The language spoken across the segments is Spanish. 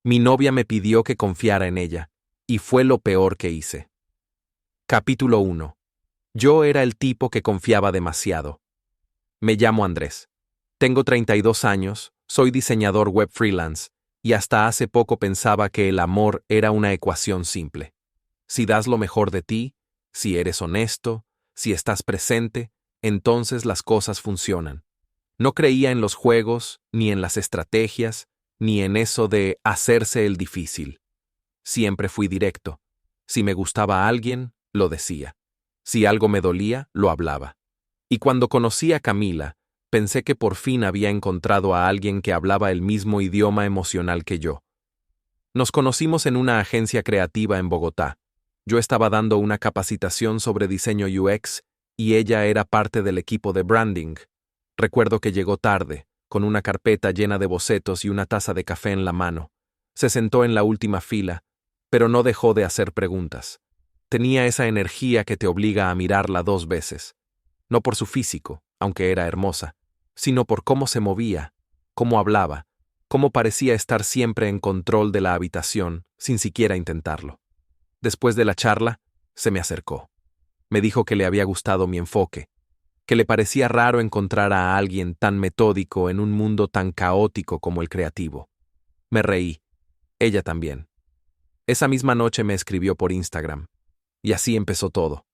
Mi novia me pidió que confiara en ella, y fue lo peor que hice. Capítulo 1. Yo era el tipo que confiaba demasiado. Me llamo Andrés. Tengo 32 años, soy diseñador web freelance, y hasta hace poco pensaba que el amor era una ecuación simple. Si das lo mejor de ti, si eres honesto, si estás presente, entonces las cosas funcionan. No creía en los juegos, ni en las estrategias, ni en eso de hacerse el difícil. Siempre fui directo. Si me gustaba a alguien, lo decía. Si algo me dolía, lo hablaba. Y cuando conocí a Camila, pensé que por fin había encontrado a alguien que hablaba el mismo idioma emocional que yo. Nos conocimos en una agencia creativa en Bogotá. Yo estaba dando una capacitación sobre diseño UX y ella era parte del equipo de branding. Recuerdo que llegó tarde, con una carpeta llena de bocetos y una taza de café en la mano. Se sentó en la última fila, pero no dejó de hacer preguntas. Tenía esa energía que te obliga a mirarla 2 veces. No por su físico, aunque era hermosa, sino por cómo se movía, cómo hablaba, cómo parecía estar siempre en control de la habitación, sin siquiera intentarlo. Después de la charla, se me acercó. Me dijo que le había gustado mi enfoque, que le parecía raro encontrar a alguien tan metódico en un mundo tan caótico como el creativo. Me reí. Ella también. Esa misma noche me escribió por Instagram. Y así empezó todo.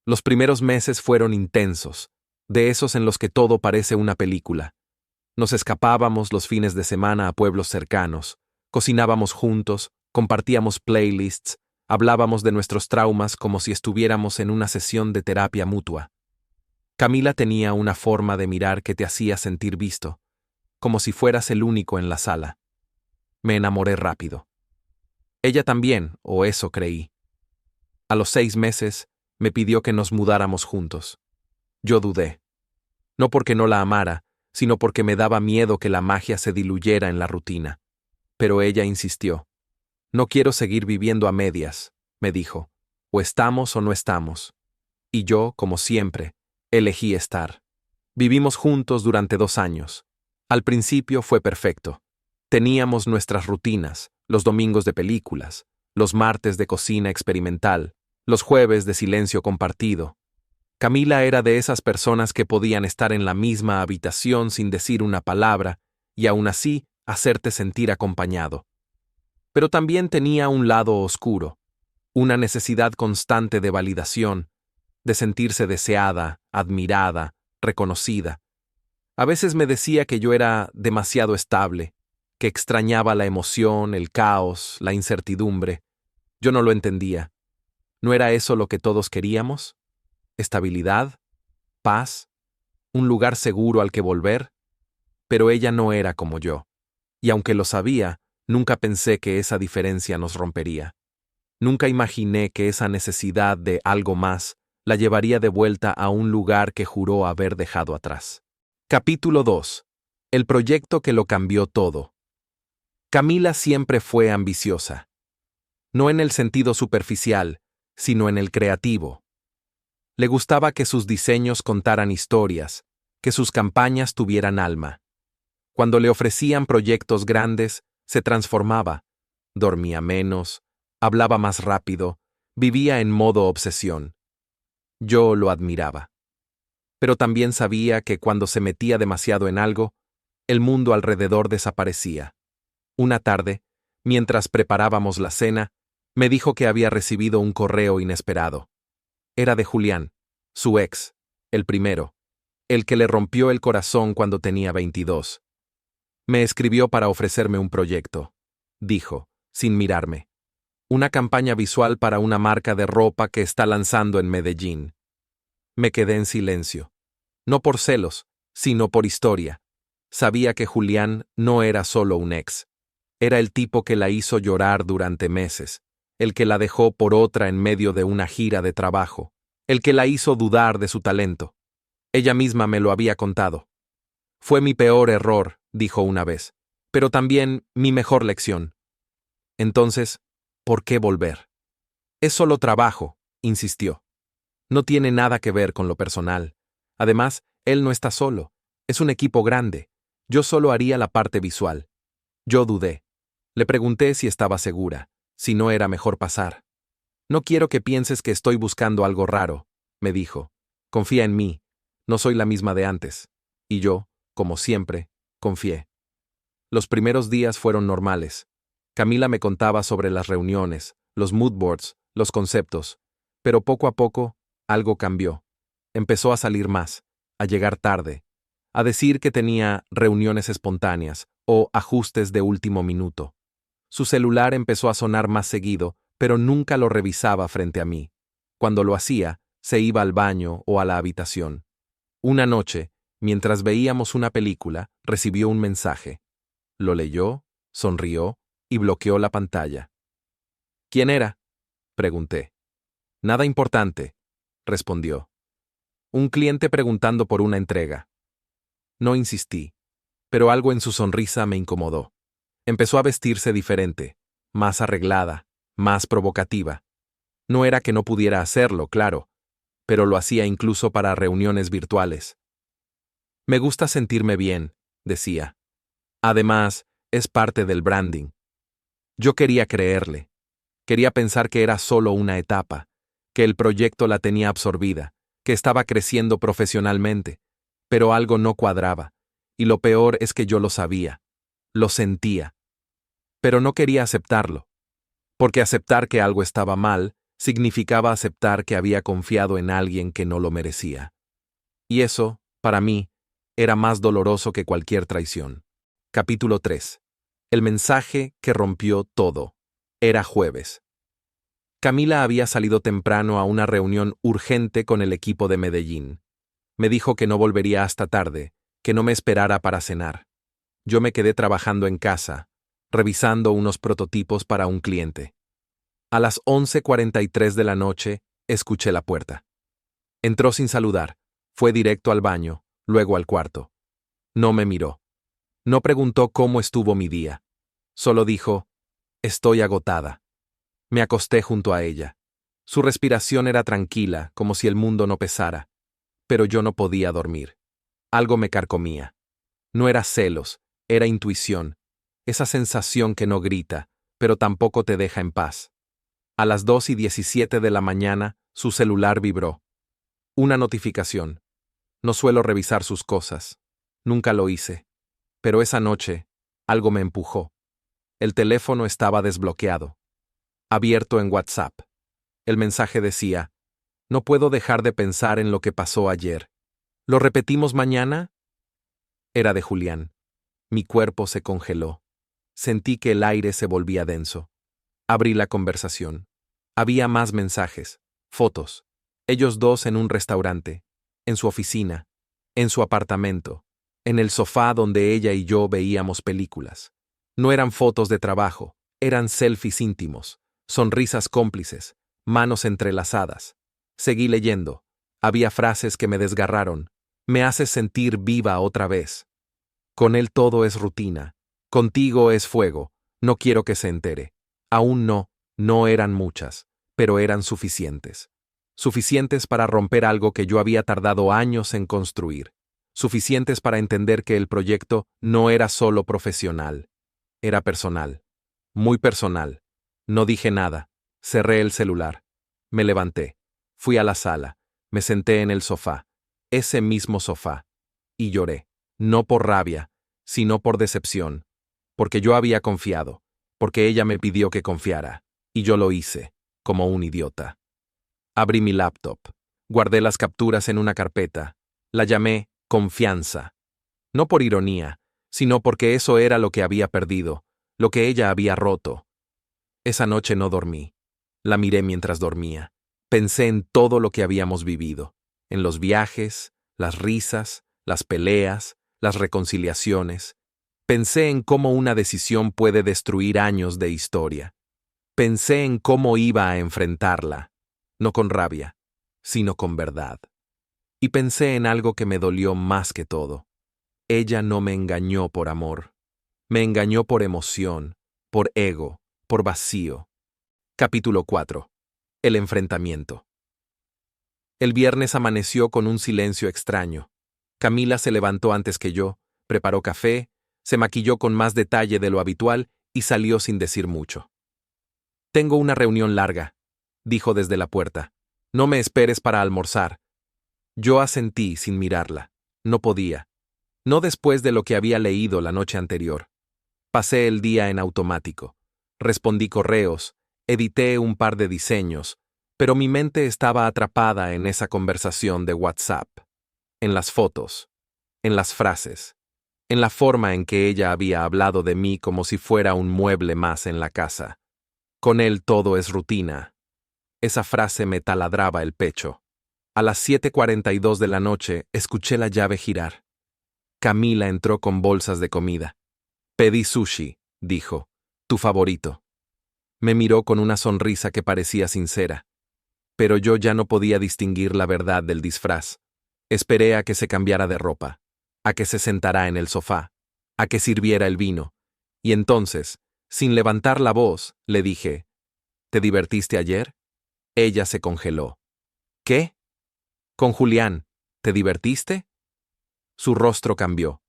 Los primeros meses fueron intensos, de esos en los que todo parece una película. Nos escapábamos los fines de semana a pueblos cercanos, cocinábamos juntos, compartíamos playlists, hablábamos de nuestros traumas como si estuviéramos en una sesión de terapia mutua. Camila tenía una forma de mirar que te hacía sentir visto, como si fueras el único en la sala. Me enamoré rápido. Ella también, o eso creí. A los 6 meses, me pidió que nos mudáramos juntos. Yo dudé. No porque no la amara, sino porque me daba miedo que la magia se diluyera en la rutina. Pero ella insistió. No quiero seguir viviendo a medias, me dijo. O estamos o no estamos. Y yo, como siempre, elegí estar. Vivimos juntos durante 2 años. Al principio fue perfecto. Teníamos nuestras rutinas, los domingos de películas, los martes de cocina experimental, los jueves de silencio compartido. Camila era de esas personas que podían estar en la misma habitación sin decir una palabra y aún así hacerte sentir acompañado. Pero también tenía un lado oscuro, una necesidad constante de validación, de sentirse deseada, admirada, reconocida. A veces me decía que yo era demasiado estable, que extrañaba la emoción, el caos, la incertidumbre. Yo no lo entendía. ¿No era eso lo que todos queríamos? ¿Estabilidad? ¿Paz? ¿Un lugar seguro al que volver? Pero ella no era como yo. Y aunque lo sabía, nunca pensé que esa diferencia nos rompería. Nunca imaginé que esa necesidad de algo más la llevaría de vuelta a un lugar que juró haber dejado atrás. Capítulo 2. El proyecto que lo cambió todo. Camila siempre fue ambiciosa. No en el sentido superficial, sino en el creativo. Le gustaba que sus diseños contaran historias, que sus campañas tuvieran alma. Cuando le ofrecían proyectos grandes, se transformaba, dormía menos, hablaba más rápido, vivía en modo obsesión. Yo lo admiraba. Pero también sabía que cuando se metía demasiado en algo, el mundo alrededor desaparecía. Una tarde, mientras preparábamos la cena, me dijo que había recibido un correo inesperado. Era de Julián, su ex, el primero, el que le rompió el corazón cuando tenía 22. Me escribió para ofrecerme un proyecto, dijo, sin mirarme. Una campaña visual para una marca de ropa que está lanzando en Medellín. Me quedé en silencio. No por celos, sino por historia. Sabía que Julián no era solo un ex. Era el tipo que la hizo llorar durante meses, el que la dejó por otra en medio de una gira de trabajo, el que la hizo dudar de su talento. Ella misma me lo había contado. Fue mi peor error, dijo una vez, pero también mi mejor lección. Entonces, ¿por qué volver? Es solo trabajo, insistió. No tiene nada que ver con lo personal. Además, él no está solo. Es un equipo grande. Yo solo haría la parte visual. Yo dudé. Le pregunté si estaba segura, si no era mejor pasar. No quiero que pienses que estoy buscando algo raro, me dijo. Confía en mí, no soy la misma de antes. Y yo, como siempre, confié. Los primeros días fueron normales. Camila me contaba sobre las reuniones, los mood boards, los conceptos, pero poco a poco, algo cambió. Empezó a salir más, a llegar tarde, a decir que tenía reuniones espontáneas o ajustes de último minuto. Su celular empezó a sonar más seguido, pero nunca lo revisaba frente a mí. Cuando lo hacía, se iba al baño o a la habitación. Una noche, mientras veíamos una película, recibió un mensaje. Lo leyó, sonrió y bloqueó la pantalla. ¿Quién era?, pregunté. Nada importante, respondió. Un cliente preguntando por una entrega. No insistí, pero algo en su sonrisa me incomodó. Empezó a vestirse diferente, más arreglada, más provocativa. No era que no pudiera hacerlo, claro, pero lo hacía incluso para reuniones virtuales. Me gusta sentirme bien, decía. Además, es parte del branding. Yo quería creerle. Quería pensar que era solo una etapa, que el proyecto la tenía absorbida, que estaba creciendo profesionalmente, pero algo no cuadraba, y lo peor es que yo lo sabía, lo sentía, pero no quería aceptarlo, porque aceptar que algo estaba mal significaba aceptar que había confiado en alguien que no lo merecía. Y eso, para mí, era más doloroso que cualquier traición. Capítulo 3. El mensaje que rompió todo. Era jueves. Camila había salido temprano a una reunión urgente con el equipo de Medellín. Me dijo que no volvería hasta tarde, que no me esperara para cenar. Yo me quedé trabajando en casa, revisando unos prototipos para un cliente. A las 11:43 de la noche, escuché la puerta. Entró sin saludar, fue directo al baño, luego al cuarto. No me miró. No preguntó cómo estuvo mi día. Solo dijo, estoy agotada. Me acosté junto a ella. Su respiración era tranquila, como si el mundo no pesara. Pero yo no podía dormir. Algo me carcomía. No era celos, era intuición. Esa sensación que no grita, pero tampoco te deja en paz. A las 2:17 de la mañana, su celular vibró. Una notificación. No suelo revisar sus cosas. Nunca lo hice. Pero esa noche, algo me empujó. El teléfono estaba desbloqueado. Abierto en WhatsApp. El mensaje decía, no puedo dejar de pensar en lo que pasó ayer. ¿Lo repetimos mañana? Era de Julián. Mi cuerpo se congeló. Sentí que el aire se volvía denso. Abrí la conversación. Había más mensajes, fotos. Ellos dos en un restaurante, en su oficina, en su apartamento, en el sofá donde ella y yo veíamos películas. No eran fotos de trabajo, eran selfies íntimos, sonrisas cómplices, manos entrelazadas. Seguí leyendo. Había frases que me desgarraron. Me haces sentir viva otra vez. Con él todo es rutina. Contigo es fuego. No quiero que se entere. Aún no, no eran muchas, pero eran suficientes. Suficientes para romper algo que yo había tardado años en construir. Suficientes para entender que el proyecto no era solo profesional. Era personal. Muy personal. No dije nada. Cerré el celular. Me levanté. Fui a la sala. Me senté en el sofá. Ese mismo sofá. Y lloré. No por rabia, sino por decepción. Porque yo había confiado. Porque ella me pidió que confiara. Y yo lo hice, como un idiota. Abrí mi laptop. Guardé las capturas en una carpeta. La llamé confianza. No por ironía, sino porque eso era lo que había perdido, lo que ella había roto. Esa noche no dormí. La miré mientras dormía. Pensé en todo lo que habíamos vivido, en los viajes, las risas, las peleas, las reconciliaciones. Pensé en cómo una decisión puede destruir años de historia. Pensé en cómo iba a enfrentarla, no con rabia, sino con verdad. Y pensé en algo que me dolió más que todo. Ella no me engañó por amor. Me engañó por emoción, por ego, por vacío. Capítulo 4. El enfrentamiento. El viernes amaneció con un silencio extraño. Camila se levantó antes que yo, preparó café, se maquilló con más detalle de lo habitual y salió sin decir mucho. Tengo una reunión larga, dijo desde la puerta. No me esperes para almorzar. Yo asentí sin mirarla. No podía. No después de lo que había leído la noche anterior. Pasé el día en automático. Respondí correos, edité un par de diseños, pero mi mente estaba atrapada en esa conversación de WhatsApp, en las fotos, en las frases, en la forma en que ella había hablado de mí como si fuera un mueble más en la casa. Con él todo es rutina. Esa frase me taladraba el pecho. A las 7:42 de la noche escuché la llave girar. Camila entró con bolsas de comida. Pedí sushi, dijo, tu favorito. Me miró con una sonrisa que parecía sincera. Pero yo ya no podía distinguir la verdad del disfraz. Esperé a que se cambiara de ropa, a que se sentara en el sofá, a que sirviera el vino. Y entonces, sin levantar la voz, le dije, ¿te divertiste ayer? Ella se congeló. ¿Qué? Con Julián, ¿te divertiste? Su rostro cambió.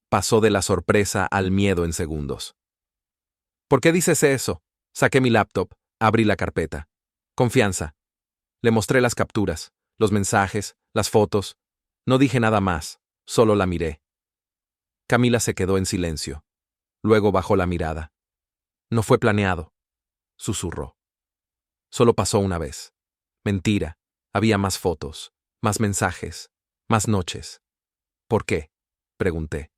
Pasó de la sorpresa al miedo en segundos. ¿Por qué dices eso? Saqué mi laptop, abrí la carpeta. Confianza. Le mostré las capturas, los mensajes, las fotos. No dije nada más, solo la miré. Camila se quedó en silencio. Luego bajó la mirada. No fue planeado, susurró. Solo pasó una vez. Mentira. Había más fotos, más mensajes, más noches. ¿Por qué? Pregunté.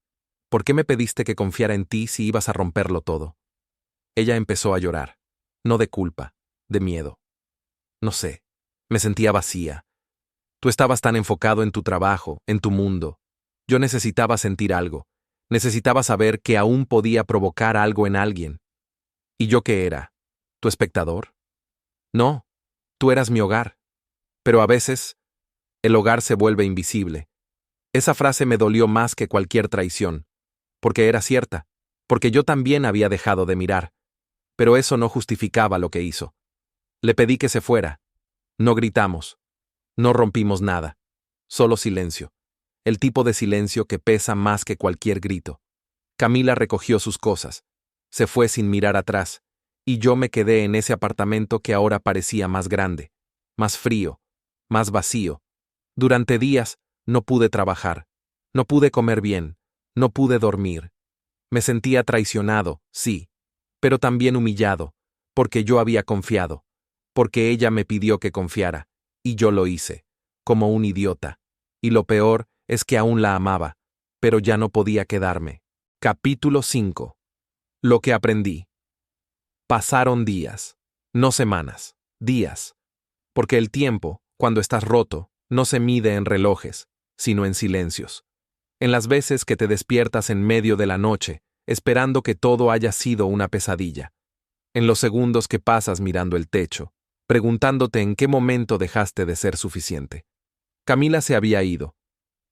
¿Por qué me pediste que confiara en ti si ibas a romperlo todo? Ella empezó a llorar. No de culpa, de miedo. No sé. Me sentía vacía. Tú estabas tan enfocado en tu trabajo, en tu mundo. Yo necesitaba sentir algo. Necesitaba saber que aún podía provocar algo en alguien. ¿Y yo qué era? ¿Tu espectador? No, tú eras mi hogar. Pero a veces, el hogar se vuelve invisible. Esa frase me dolió más que cualquier traición. Porque era cierta. Porque yo también había dejado de mirar. Pero eso no justificaba lo que hizo. Le pedí que se fuera. No gritamos. No rompimos nada. Solo silencio. El tipo de silencio que pesa más que cualquier grito. Camila recogió sus cosas. Se fue sin mirar atrás. Y yo me quedé en ese apartamento que ahora parecía más grande, más frío, más vacío. Durante días no pude trabajar. No pude comer bien. No pude dormir. Me sentía traicionado, sí, pero también humillado, porque yo había confiado, porque ella me pidió que confiara, y yo lo hice, como un idiota. Y lo peor es que aún la amaba, pero ya no podía quedarme. Capítulo 5. Lo que aprendí. Pasaron días, no semanas, días. Porque el tiempo, cuando estás roto, no se mide en relojes, sino en silencios. En las veces que te despiertas en medio de la noche, esperando que todo haya sido una pesadilla. En los segundos que pasas mirando el techo, preguntándote en qué momento dejaste de ser suficiente. Camila se había ido.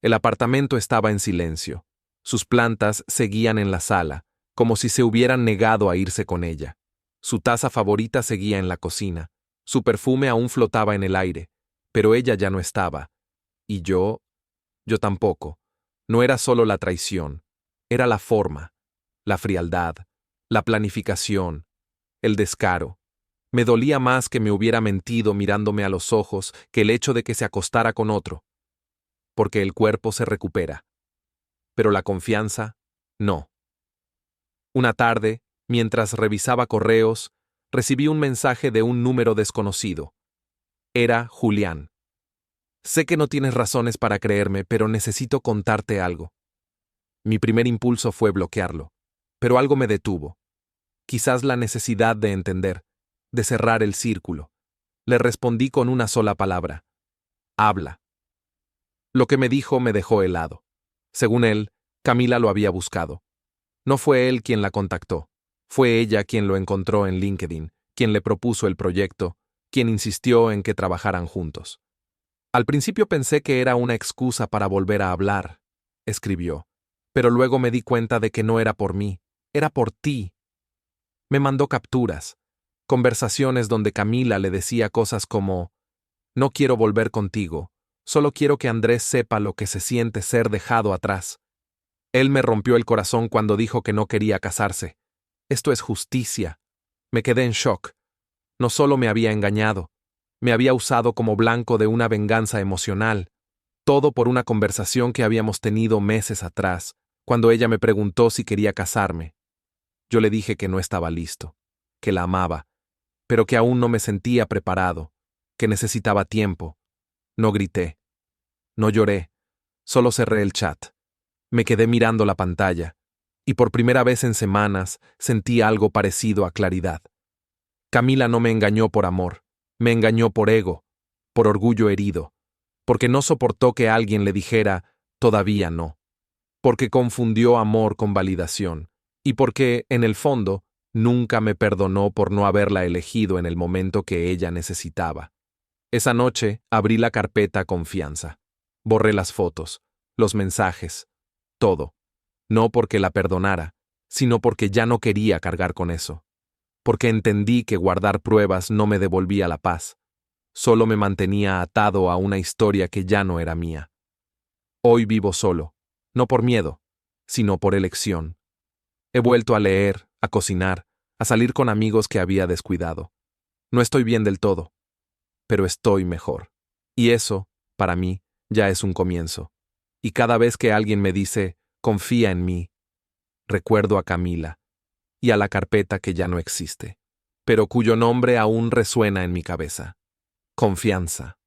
El apartamento estaba en silencio. Sus plantas seguían en la sala, como si se hubieran negado a irse con ella. Su taza favorita seguía en la cocina. Su perfume aún flotaba en el aire, pero ella ya no estaba. Y yo tampoco. No era solo la traición, era la forma, la frialdad, la planificación, el descaro. Me dolía más que me hubiera mentido mirándome a los ojos que el hecho de que se acostara con otro. Porque el cuerpo se recupera. Pero la confianza, no. Una tarde, mientras revisaba correos, recibí un mensaje de un número desconocido. Era Julián. Sé que no tienes razones para creerme, pero necesito contarte algo. Mi primer impulso fue bloquearlo, pero algo me detuvo. Quizás la necesidad de entender, de cerrar el círculo. Le respondí con una sola palabra. Habla. Lo que me dijo me dejó helado. Según él, Camila lo había buscado. No fue él quien la contactó. Fue ella quien lo encontró en LinkedIn, quien le propuso el proyecto, quien insistió en que trabajaran juntos. Al principio pensé que era una excusa para volver a hablar, escribió, pero luego me di cuenta de que no era por mí, era por ti. Me mandó capturas, conversaciones donde Camila le decía cosas como, no quiero volver contigo, solo quiero que Andrés sepa lo que se siente ser dejado atrás. Él me rompió el corazón cuando dijo que no quería casarse. Esto es justicia. Me quedé en shock. No solo me había engañado, me había usado como blanco de una venganza emocional. Todo por una conversación que habíamos tenido meses atrás, cuando ella me preguntó si quería casarme. Yo le dije que no estaba listo, que la amaba, pero que aún no me sentía preparado, que necesitaba tiempo. No grité, no lloré, solo cerré el chat. Me quedé mirando la pantalla, y por primera vez en semanas sentí algo parecido a claridad. Camila no me engañó por amor, me engañó por ego, por orgullo herido, porque no soportó que alguien le dijera, todavía no, porque confundió amor con validación, y porque, en el fondo, nunca me perdonó por no haberla elegido en el momento que ella necesitaba. Esa noche abrí la carpeta Confianza. Borré las fotos, los mensajes, todo. No porque la perdonara, sino porque ya no quería cargar con eso. Porque entendí que guardar pruebas no me devolvía la paz. Solo me mantenía atado a una historia que ya no era mía. Hoy vivo solo, no por miedo, sino por elección. He vuelto a leer, a cocinar, a salir con amigos que había descuidado. No estoy bien del todo, pero estoy mejor. Y eso, para mí, ya es un comienzo. Y cada vez que alguien me dice, confía en mí, recuerdo a Camila y a la carpeta que ya no existe, pero cuyo nombre aún resuena en mi cabeza. Confianza.